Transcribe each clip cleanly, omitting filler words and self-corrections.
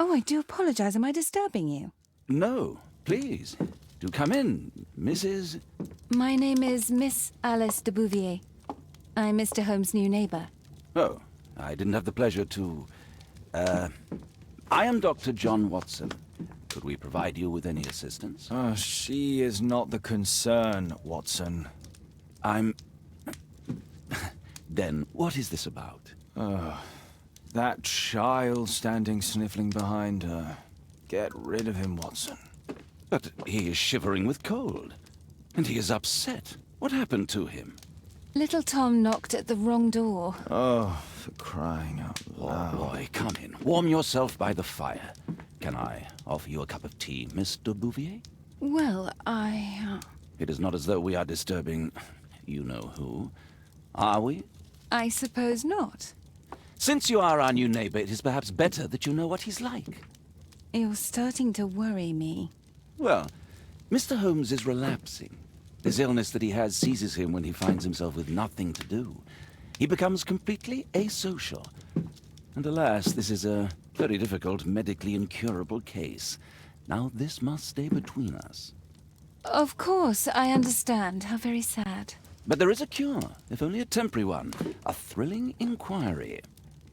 Oh, I do apologize. Am I disturbing you? No, please. Do come in, Mrs. My name is Miss Alice de Bouvier. I'm Mr. Holmes' new neighbor. Oh, I didn't have the pleasure to... I am Dr. John Watson. Could we provide you with any assistance? She is not the concern, Watson. I'm... Then, what is this about? That child standing sniffling behind her. Get rid of him, Watson. But he is shivering with cold. And he is upset. What happened to him? Little Tom knocked at the wrong door. Oh, for crying out loud. Oh, boy, come in. Warm yourself by the fire. Can I offer you a cup of tea, Miss de Bouvier? Well, It is not as though we are disturbing you-know-who, are we? I suppose not. Since you are our new neighbor, it is perhaps better that you know what he's like. You're starting to worry me. Well, Mr. Holmes is relapsing. This illness that he has seizes him when he finds himself with nothing to do. He becomes completely asocial. And alas, this is a very difficult, medically incurable case. Now this must stay between us. Of course, I understand. How very sad. But there is a cure, if only a temporary one. A thrilling inquiry.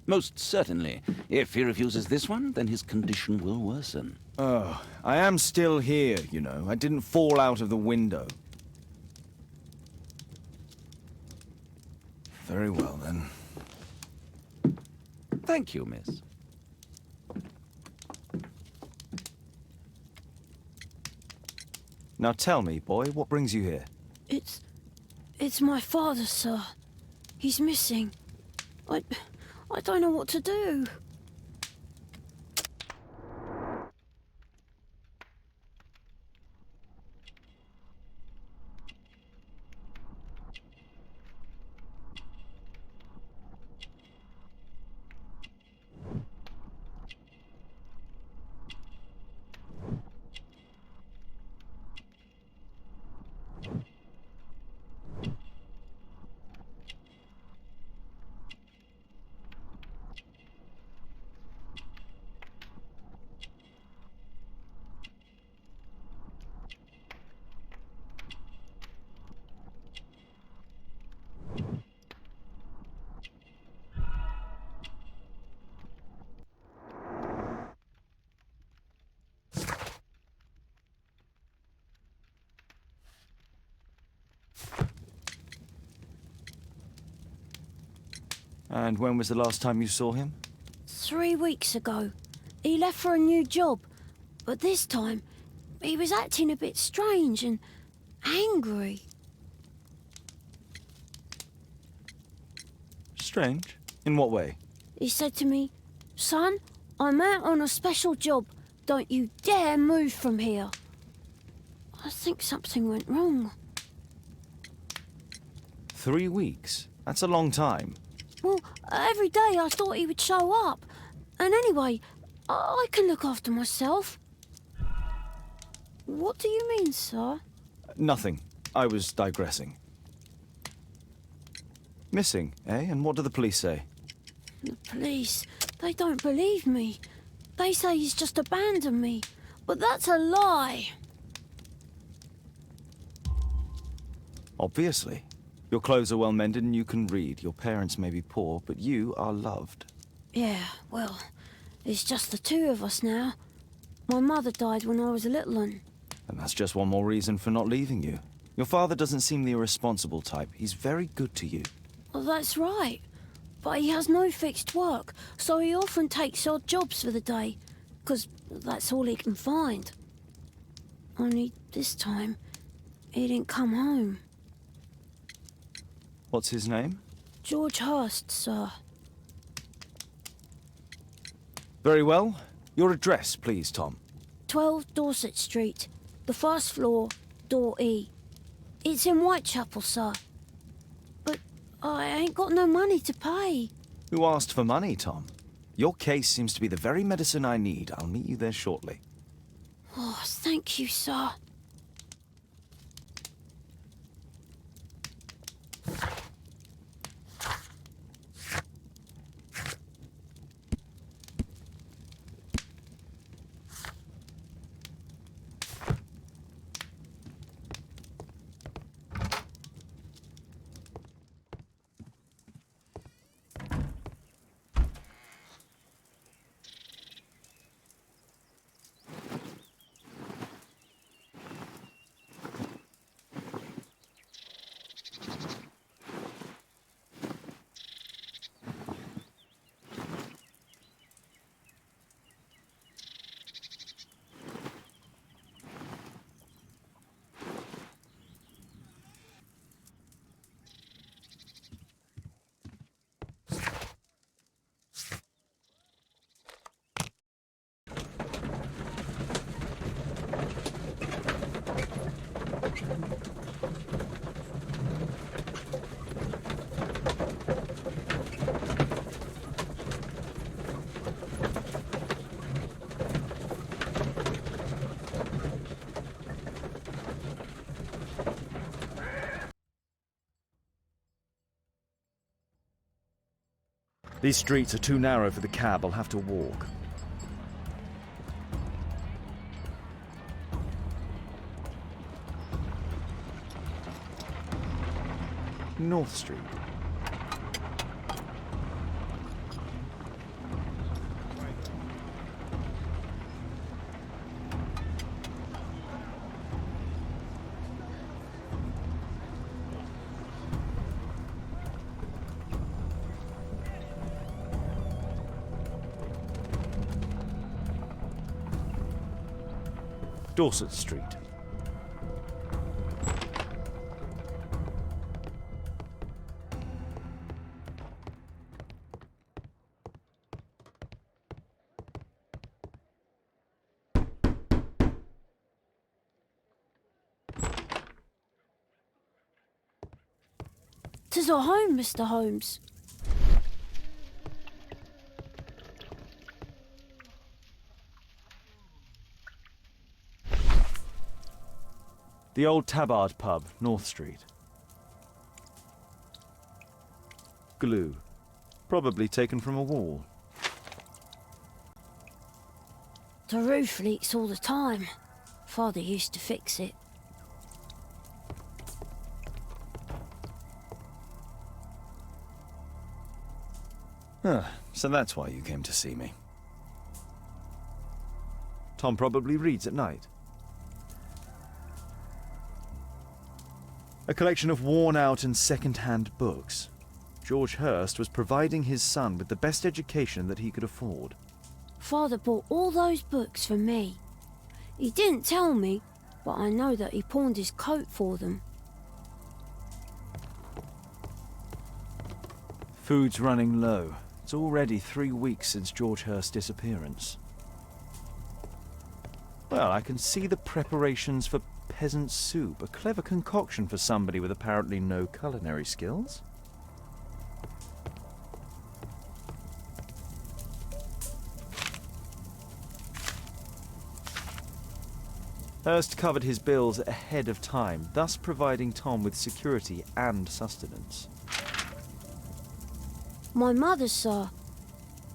Most certainly. If he refuses this one, then his condition will worsen. Oh, I am still here, you know. I didn't fall out of the window. Very well, then. Thank you, miss. Now tell me, boy, what brings you here? It's my father, sir. He's missing. I don't know what to do. And when was the last time you saw him? 3 weeks ago. He left for a new job. But this time, he was acting a bit strange and angry. Strange? In what way? He said to me, "Son, I'm out on a special job. Don't you dare move from here." I think something went wrong. 3 weeks? That's a long time. Well, every day I thought he would show up. And anyway, I can look after myself. What do you mean, sir? Nothing. I was digressing. Missing, eh? And what do the police say? The police, they don't believe me. They say he's just abandoned me. But that's a lie. Obviously. Your clothes are well mended and you can read. Your parents may be poor, but you are loved. Yeah, well, it's just the two of us now. My mother died when I was a little one. And that's just one more reason for not leaving you. Your father doesn't seem the irresponsible type. He's very good to you. Well, that's right. But he has no fixed work, so he often takes odd jobs for the day, 'cause that's all he can find. Only this time, he didn't come home. What's his name? George Hurst, sir. Very well. Your address, please, Tom. 12 Dorset Street, the first floor, door E. It's in Whitechapel, sir. But I ain't got no money to pay. Who asked for money, Tom? Your case seems to be the very medicine I need. I'll meet you there shortly. Oh, thank you, sir. These streets are too narrow for the cab. I'll have to walk. North Street. Dorset Street. "'Tis our home, Mr. Holmes." The old Tabard pub, North Street. Glue. Probably taken from a wall. The roof leaks all the time. Father used to fix it. So that's why you came to see me. Tom probably reads at night. A collection of worn-out and second-hand books. George Hurst was providing his son with the best education that he could afford. Father bought all those books for me. He didn't tell me, but I know that he pawned his coat for them. Food's running low. It's already 3 weeks since George Hurst's disappearance. Well, I can see the preparations for peasant soup, a clever concoction for somebody with apparently no culinary skills. Hurst covered his bills ahead of time, thus providing Tom with security and sustenance. My mother, sir.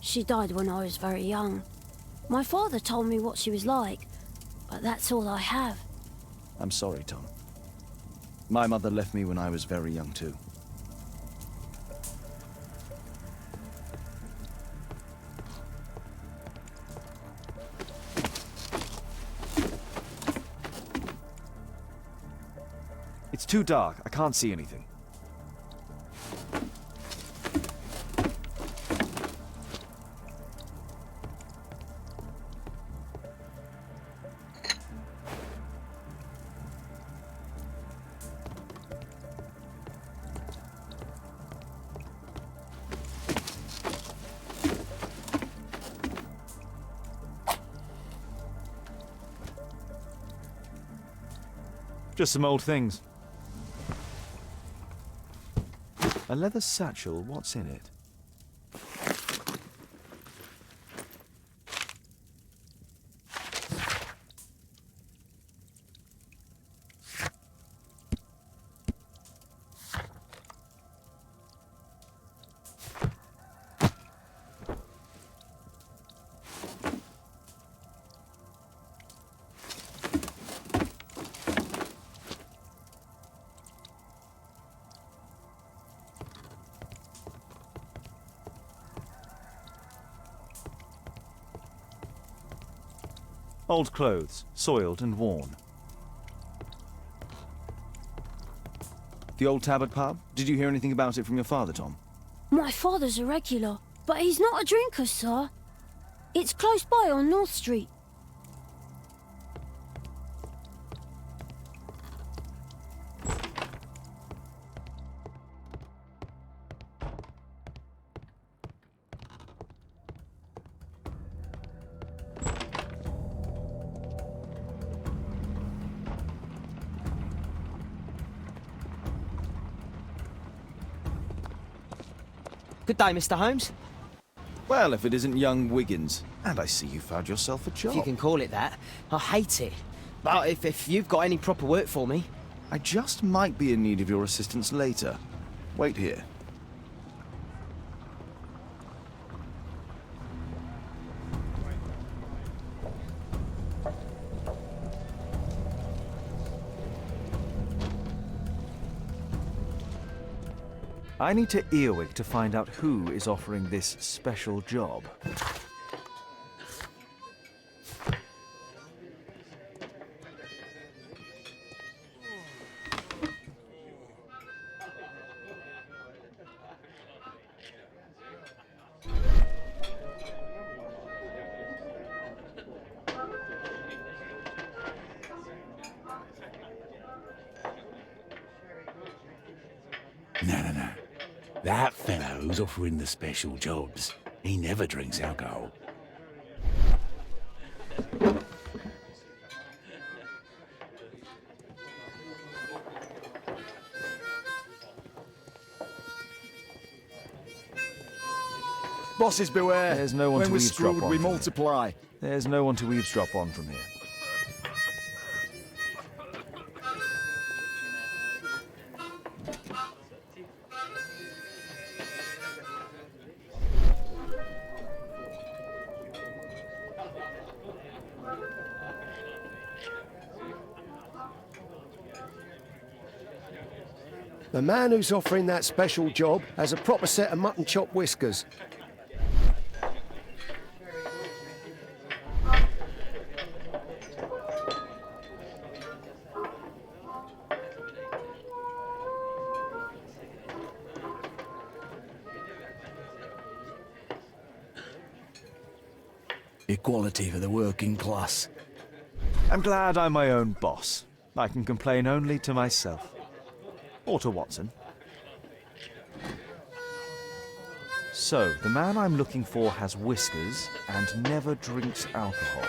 She died when I was very young. My father told me what she was like, but that's all I have. I'm sorry, Tom. My mother left me when I was very young, too. It's too dark. I can't see anything. Just some old things. A leather satchel, what's in it? Old clothes, soiled and worn. The old Tabard pub? Did you hear anything about it from your father, Tom? My father's a regular, but he's not a drinker, sir. It's close by on North Street. Good day, Mr. Holmes. Well, if it isn't young Wiggins. And I see you found yourself a job. If you can call it that. I hate it. But if you've got any proper work for me... I just might be in need of your assistance later. Wait here. I need to earwig to find out who is offering this special job. No. That fellow who's offering the special jobs, he never drinks alcohol. Bosses beware. There's no one when to we're eavesdrop screwed, on we from here. multiply. There's no one to eavesdrop on from here. The man who's offering that special job has a proper set of mutton chop whiskers. Equality for the working class. I'm glad I'm my own boss. I can complain only to myself. Or to Watson. So, the man I'm looking for has whiskers and never drinks alcohol.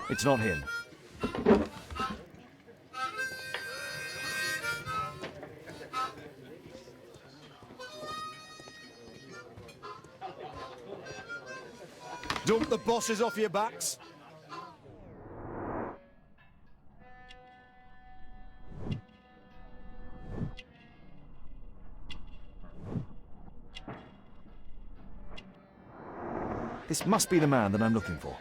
It's not him. Dump the bosses off your backs. This must be the man that I'm looking for.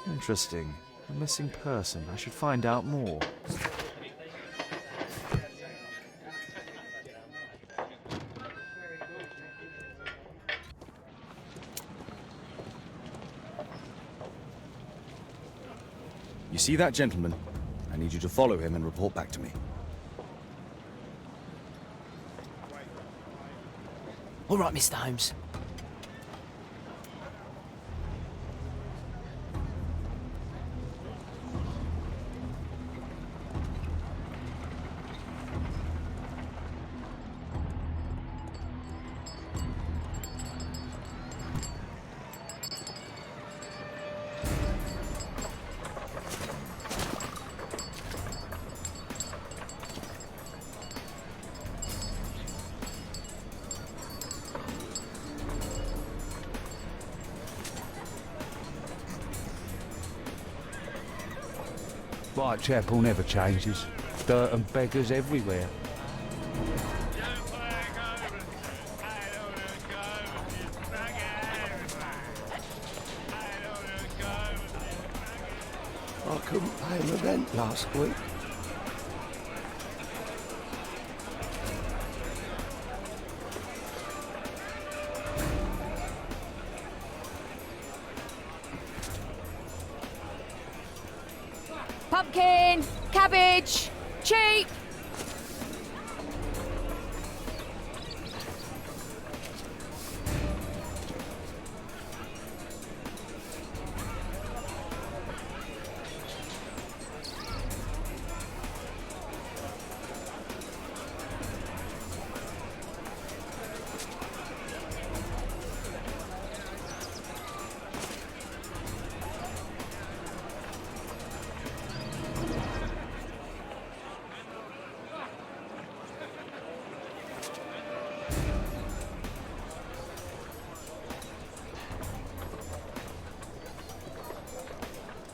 Interesting. A missing person. I should find out more. You see that gentleman? I need you to follow him and report back to me. All right, Mr. Holmes. Whitechapel never changes. Dirt and beggars everywhere. I couldn't pay my rent last week. Pumpkin! Cabbage! Cheap!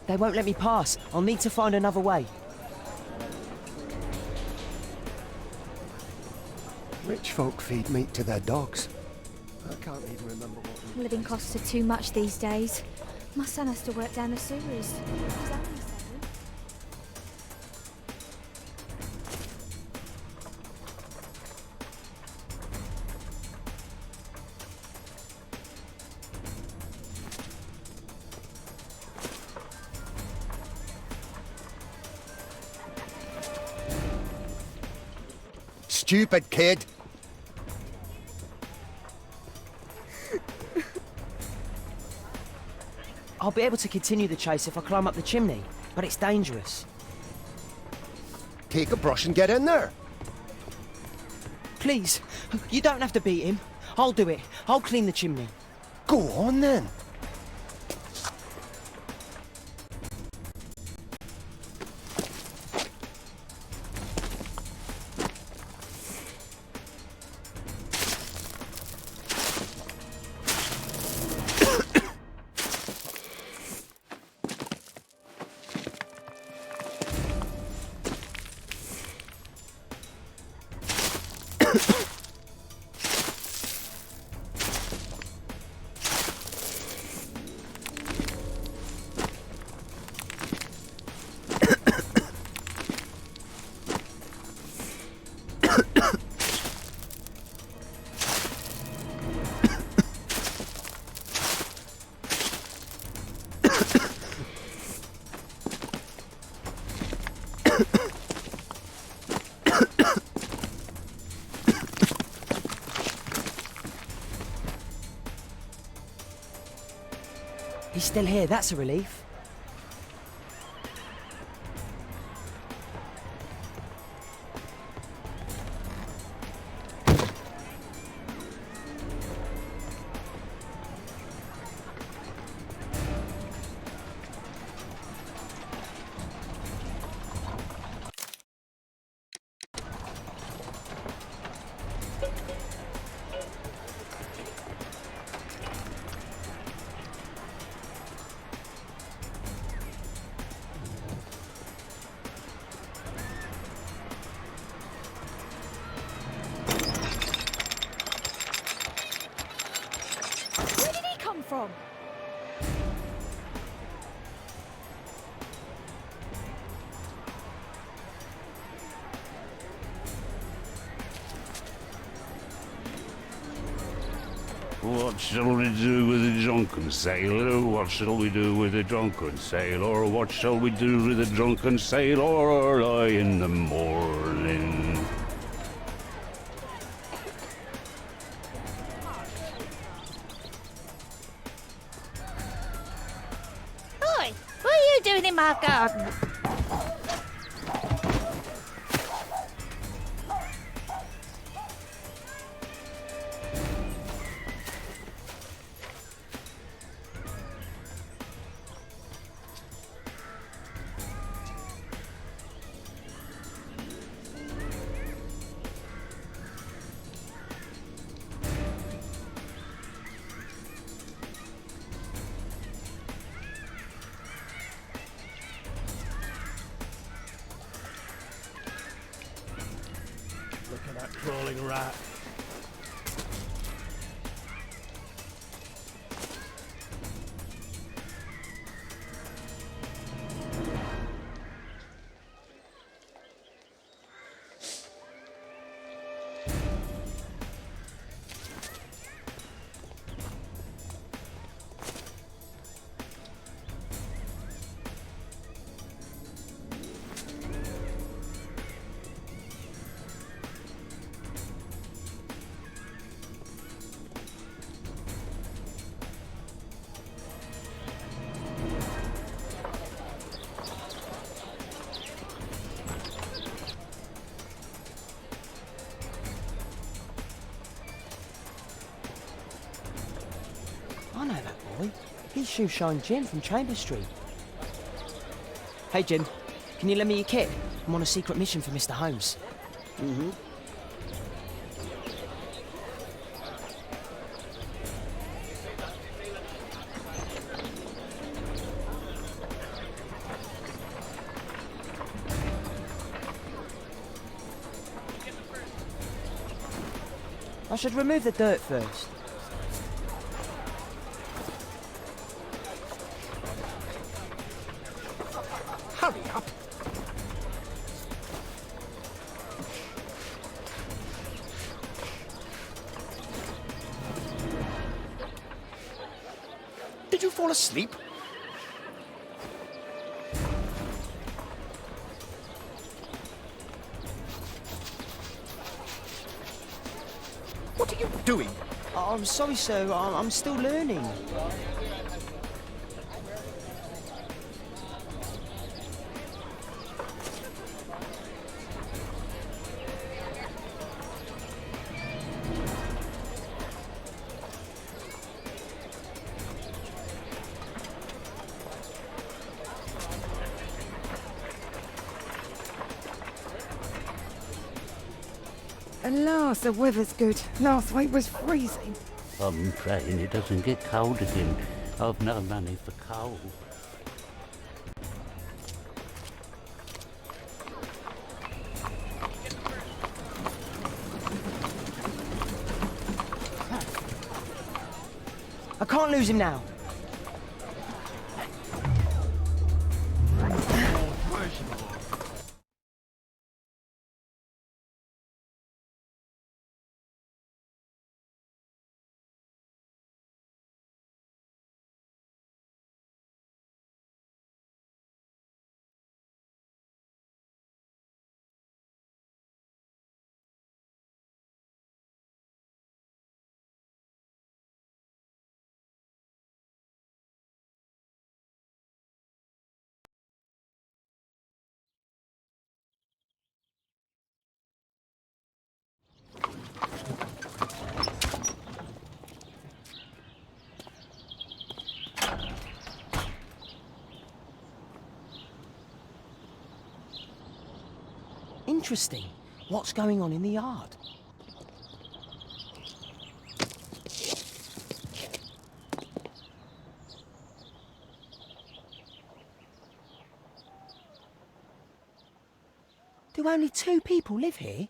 They won't let me pass. I'll need to find another way. Rich folk feed meat to their dogs. I can't even remember what... Living costs are too much these days. My son has to work down the sewers. He's only 7. Stupid kid! I'll be able to continue the chase if I climb up the chimney, but it's dangerous. Take a brush and get in there. Please, you don't have to beat him. I'll do it. I'll clean the chimney. Go on then. He's still here, that's a relief. From? What shall we do with a drunken sailor? What shall we do with a drunken sailor? What shall we do with a drunken sailor early in the morning? Oi! What are you doing in my garden? Look at that crawling rat. I know that boy. He's Shoeshine Jim from Chambers Street. Hey, Jim. Can you lend me your kit? I'm on a secret mission for Mr. Holmes. Mm-hmm. I should remove the dirt first. Hurry up. Did you fall asleep? What are you doing? I'm sorry, sir. I'm still learning. At last, the weather's good. Last week was freezing. I'm praying it doesn't get cold again. I've no money for coal. I can't lose him now. Interesting. What's going on in the yard? Do only 2 people live here?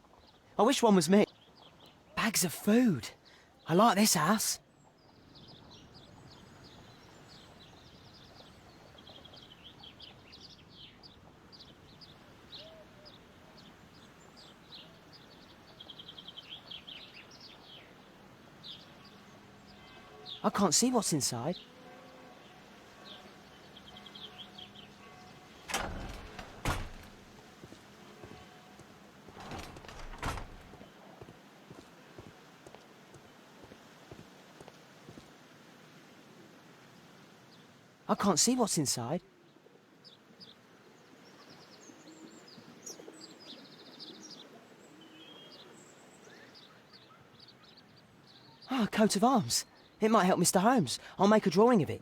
I wish one was me. Bags of food. I like this house. I can't see what's inside. I can't see what's inside. Ah, a coat of arms. It might help Mr. Holmes. I'll make a drawing of it.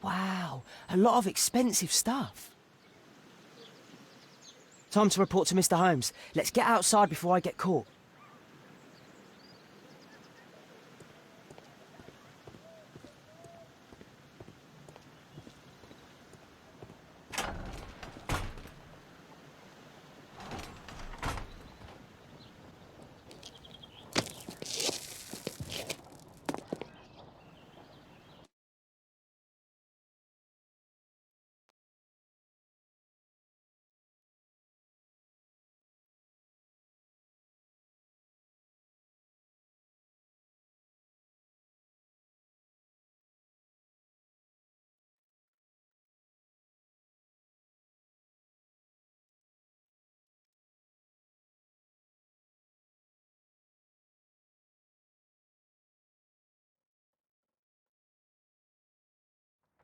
Wow, a lot of expensive stuff. Time to report to Mr. Holmes. Let's get outside before I get caught.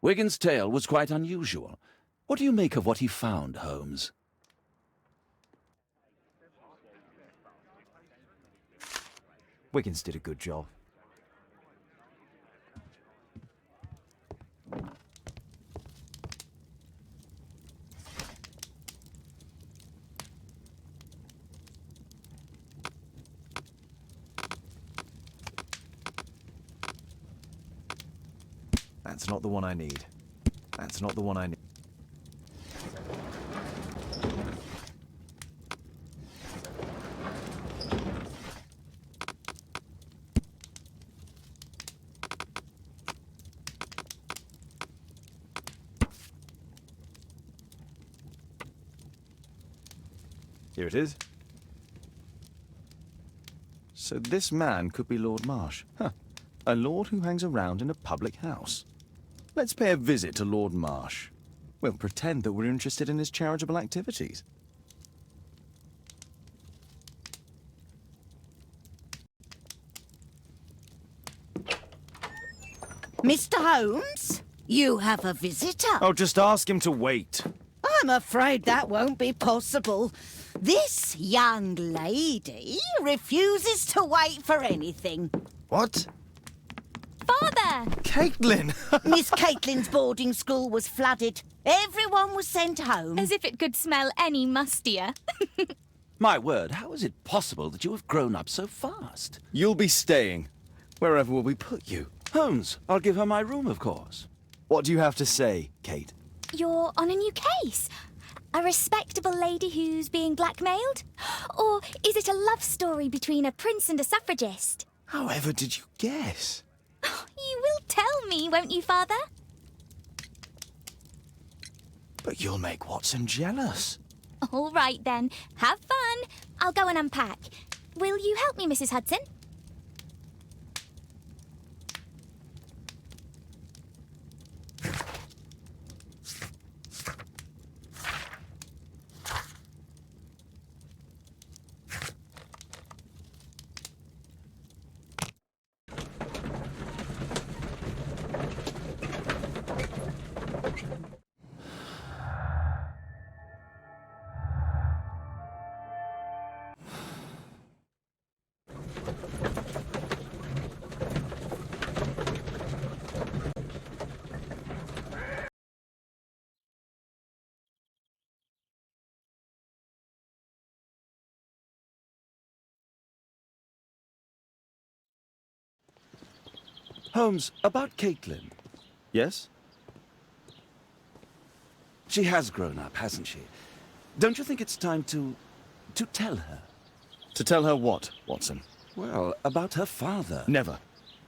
Wigan's tale was quite unusual. What do you make of what he found, Holmes? Wiggins did a good job. That's not the one I need. That's not the one I need. Here it is. So this man could be Lord Marsh. Huh. A lord who hangs around in a public house. Let's pay a visit to Lord Marsh. We'll pretend that we're interested in his charitable activities. Mr. Holmes, you have a visitor. Oh, just ask him to wait. I'm afraid that won't be possible. This young lady refuses to wait for anything. What? Father! Caitlin! Miss Caitlin's boarding school was flooded. Everyone was sent home. As if it could smell any mustier. My word, how is it possible that you have grown up so fast? You'll be staying. Wherever will we put you? Holmes, I'll give her my room, of course. What do you have to say, Kate? You're on a new case. A respectable lady who's being blackmailed? Or is it a love story between a prince and a suffragist? However did you guess? You will tell me, won't you, Father? But you'll make Watson jealous. All right, then. Have fun. I'll go and unpack. Will you help me, Mrs. Hudson? Holmes, about Caitlin. Yes? She has grown up, hasn't she? Don't you think it's time to tell her? To tell her what, Watson? Well, about her father. Never.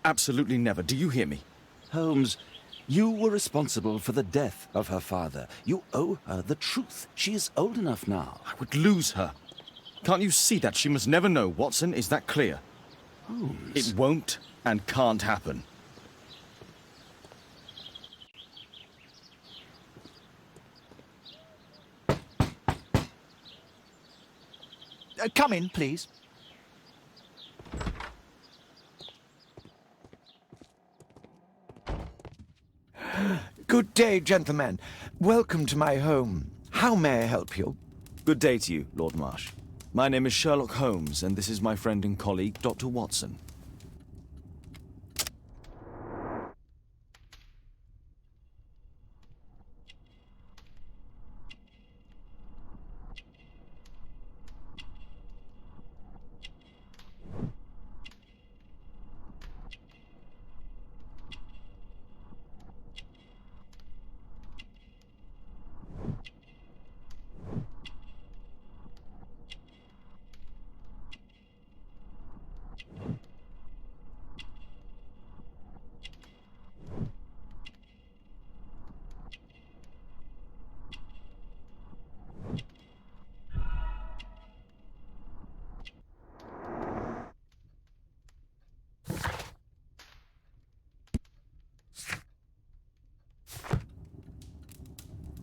Absolutely never. Do you hear me? Holmes, you were responsible for the death of her father. You owe her the truth. She is old enough now. I would lose her. Can't you see that? She must never know, Watson. Is that clear? Holmes. It won't and can't happen. Come in, please. Good day, gentlemen. Welcome to my home. How may I help you? Good day to you, Lord Marsh. My name is Sherlock Holmes, and this is my friend and colleague, Dr. Watson.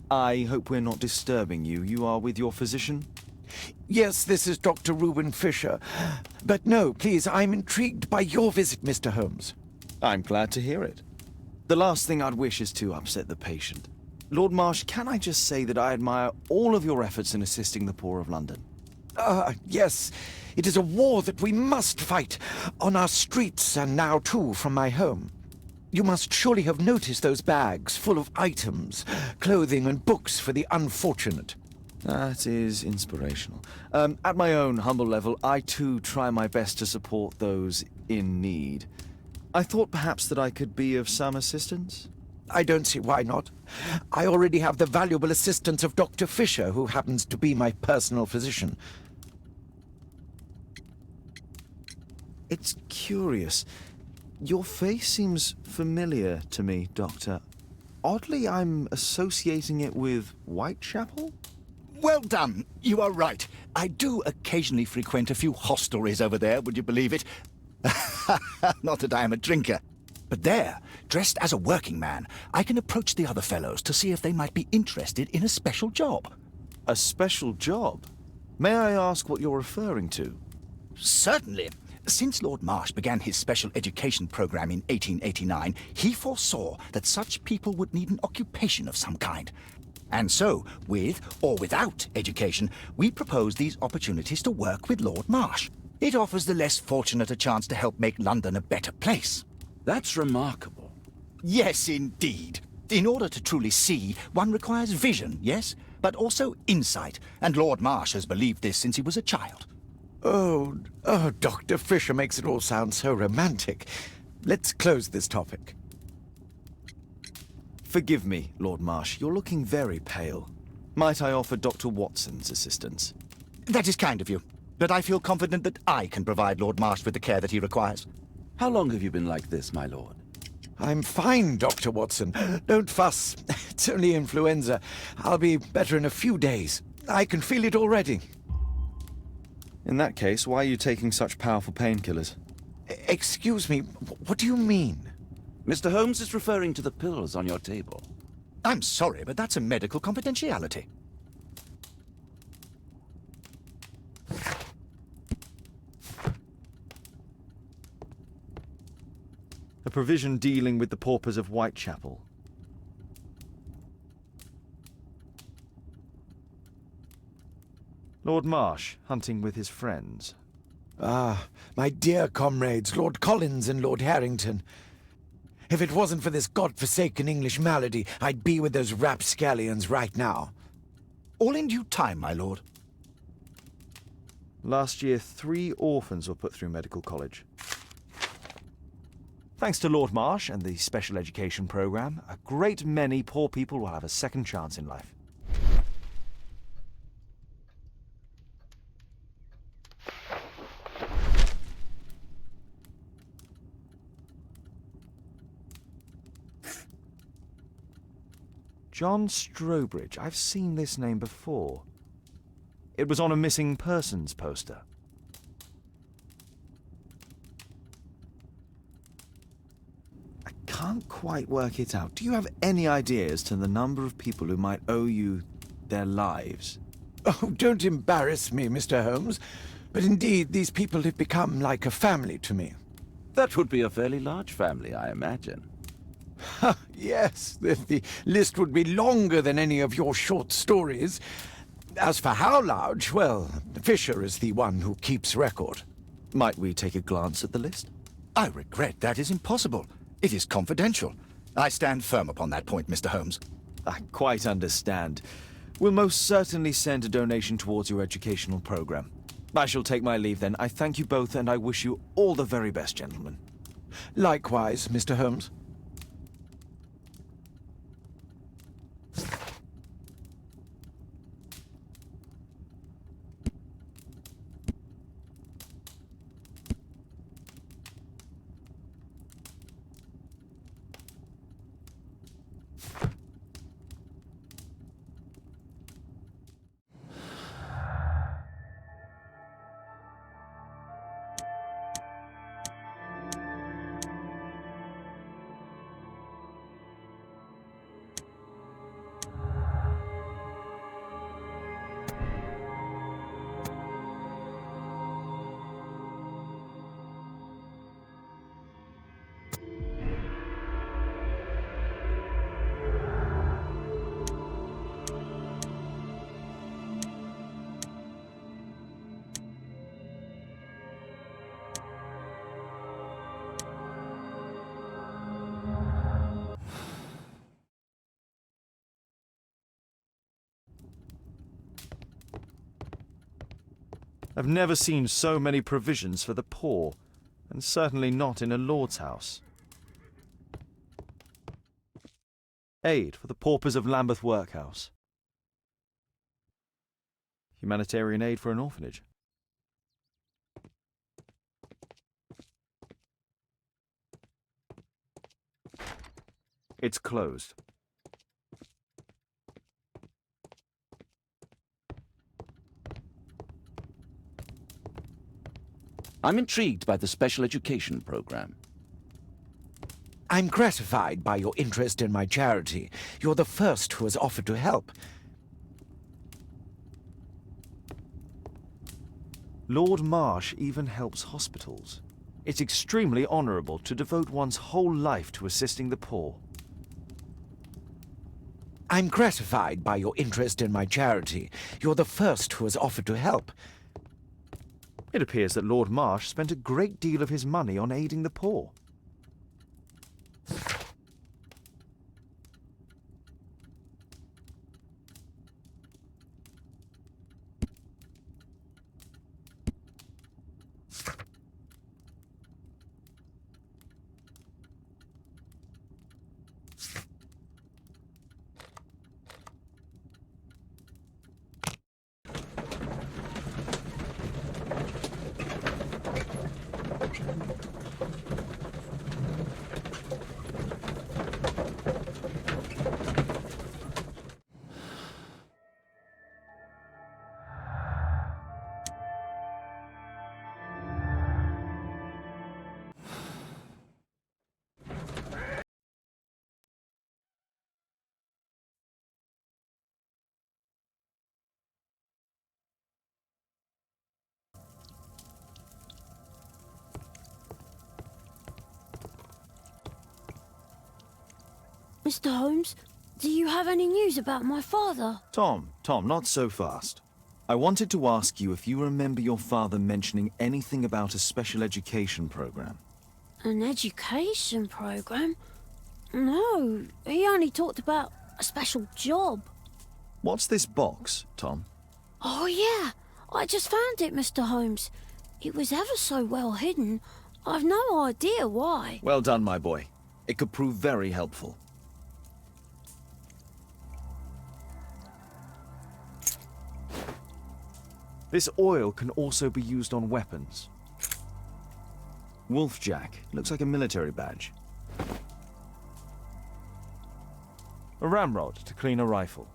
I hope we're not disturbing you. You are with your physician? Yes, this is Dr. Reuben Fisher. But no, please, I'm intrigued by your visit, Mr. Holmes. I'm glad to hear it. The last thing I'd wish is to upset the patient. Lord Marsh, can I just say that I admire all of your efforts in assisting the poor of London? Yes. It is a war that we must fight, on our streets and now too from my home. You must surely have noticed those bags full of items, clothing and books for the unfortunate. That is inspirational. At my own humble level, I too try my best to support those in need. I thought perhaps that I could be of some assistance. I don't see why not. I already have the valuable assistance of Dr. Fisher, who happens to be my personal physician. It's curious. Your face seems familiar to me, Doctor. Oddly, I'm associating it with Whitechapel? Well done. You are right. I do occasionally frequent a few hostelries over there, would you believe it? Not that I am a drinker. But there, dressed as a working man, I can approach the other fellows to see if they might be interested in a special job. A special job? May I ask what you're referring to? Certainly. Since Lord Marsh began his special education program in 1889, he foresaw that such people would need an occupation of some kind. And so, with or without education, we propose these opportunities to work with Lord Marsh. It offers the less fortunate a chance to help make London a better place. That's remarkable. Yes, indeed. In order to truly see, one requires vision, yes, but also insight, and Lord Marsh has believed this since he was a child. Oh, Dr. Fisher makes it all sound so romantic. Let's close this topic. Forgive me, Lord Marsh. You're looking very pale. Might I offer Dr. Watson's assistance? That is kind of you, but I feel confident that I can provide Lord Marsh with the care that he requires. How long have you been like this, my lord? I'm fine, Dr. Watson. Don't fuss. It's only influenza. I'll be better in a few days. I can feel it already. In that case, why are you taking such powerful painkillers? Excuse me, what do you mean? Mr. Holmes is referring to the pills on your table. I'm sorry, but that's a medical confidentiality. A provision dealing with the paupers of Whitechapel. Lord Marsh, hunting with his friends. Ah, my dear comrades, Lord Collins and Lord Harrington. If it wasn't for this godforsaken English malady, I'd be with those rapscallions right now. All in due time, my lord. Last year, 3 orphans were put through medical college. Thanks to Lord Marsh and the special education program, a great many poor people will have a second chance in life. John Strobridge. I've seen this name before. It was on a missing persons poster. I can't quite work it out. Do you have any idea as to the number of people who might owe you their lives? Oh, don't embarrass me, Mr. Holmes. But indeed, these people have become like a family to me. That would be a fairly large family, I imagine. Yes, the list would be longer than any of your short stories. As for how large, well, Fisher is the one who keeps record. Might we take a glance at the list? I regret that is impossible. It is confidential. I stand firm upon that point, Mr. Holmes. I quite understand. We'll most certainly send a donation towards your educational program. I shall take my leave then. I thank you both, and I wish you all the very best, gentlemen. Likewise, Mr. Holmes. I've never seen so many provisions for the poor, and certainly not in a lord's house. Aid for the paupers of Lambeth Workhouse. Humanitarian aid for an orphanage. It's closed. I'm intrigued by the special education program. I'm gratified by your interest in my charity. You're the first who has offered to help. Lord Marsh even helps hospitals. It's extremely honourable to devote one's whole life to assisting the poor. I'm gratified by your interest in my charity. You're the first who has offered to help. It appears that Lord Marsh spent a great deal of his money on aiding the poor. Mr. Holmes, do you have any news about my father? Tom, not so fast. I wanted to ask you if you remember your father mentioning anything about a special education program. An education program? No, he only talked about a special job. What's this box, Tom? Oh yeah, I just found it, Mr. Holmes. It was ever so well hidden. I've no idea why. Well done, my boy. It could prove very helpful. This oil can also be used on weapons. Wolfjack. Looks like a military badge. A ramrod to clean a rifle.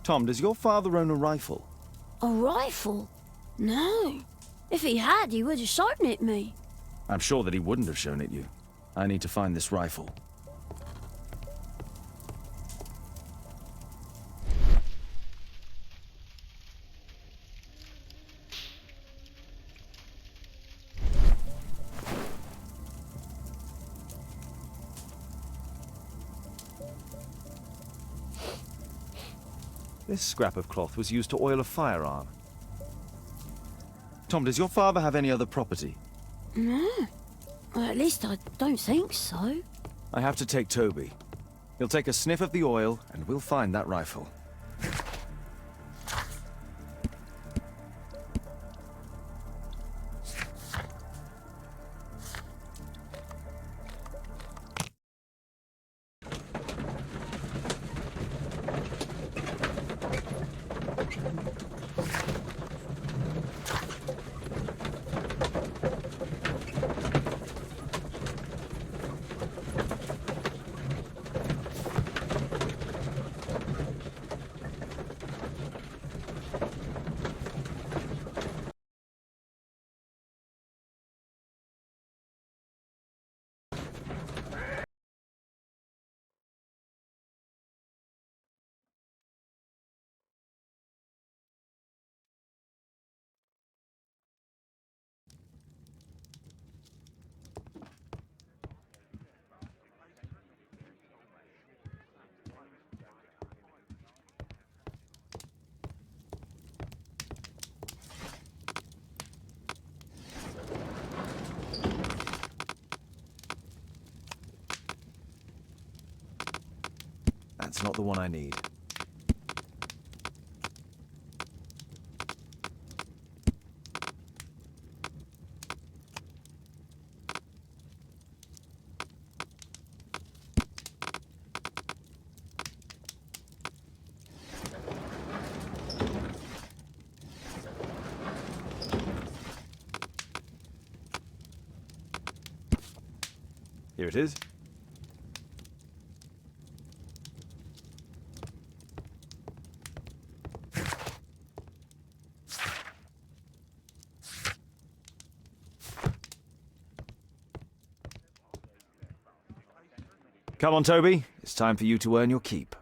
Tom, does your father own a rifle? A rifle? No. If he had, he would have shown it me. I'm sure that he wouldn't have shown it you. I need to find this rifle. This scrap of cloth was used to oil a firearm. Tom, does your father have any other property? No. Well, at least I don't think so. I have to take Toby. He'll take a sniff of the oil, and we'll find that rifle. That's not the one I need. Here it is. Come on, Toby. It's time for you to earn your keep.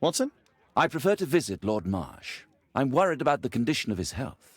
Watson? I prefer to visit Lord Marsh. I'm worried about the condition of his health.